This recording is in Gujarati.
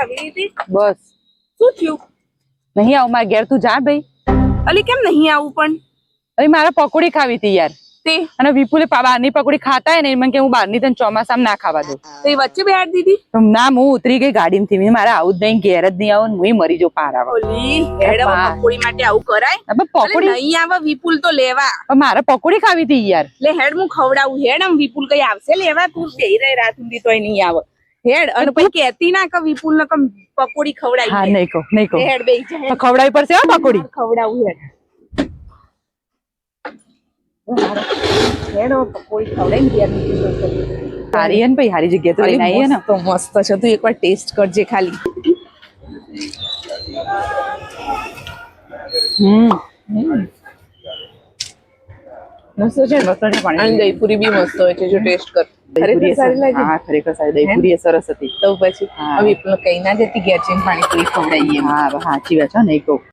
આવી હતી બસ શું થયું નહીં આવું મારા ઘેર તું જા ભાઈ અલી કેમ નહીં આવું પણ અરે મારે પકોડી ખાવી હતી યાર તે અને વિપુલે બહારની પકોડી ખાતા ને મને કે હું બહારની તને ચોમાસામાં ના ખાવા દઉં તે વચ્ચે બેહાડ દીધી તો ના હું ઉતરી ગઈ ગાડીમાંથી મારે આવું જ નહીં ઘેર જ નહીં આવું હું મરી જાઉં પારાવા ઓલી હેડવા પકોડી માટે આવું કરાય અબે પકોડી નહીં આવે વિપુલ તો લેવા પણ મારે પકોડી ખાવી હતી યાર લે હેડ હું ખવડાવું હેડ આમ વિપુલ કઈ આવશે લેવા તું બેહી રહી રાત સુધી તોય નહીં આવે હેડ અને પછી કહેતી ના કે વિપુલ ને પકોડી ખવડાવી હા નહીં કહું હેડ બેહી જા તો ખવડાવી પડશે હો પકોડી ખવડાવું હેડ હેડ પકોડી ખવડાવી હારી હે ને ભાઈ હારી જગ્યા તો લઈને આવીએ ને તો મસ્ત છે તું એકવાર ટેસ્ટ કરજે ખાલી મસ્ત છે અને દહીપુરી બી મસ્ત હોય છે જો ટેસ્ટ કર ખરેખર સારી લાગી હા ખરેખર સારી દહીપુરી સરસ હતી તો પછી હવે કઈ ના જતી ઘેર જઈને પાણીપુરી ખવડાવીએ હા સાચી વાત છે નહીં કહું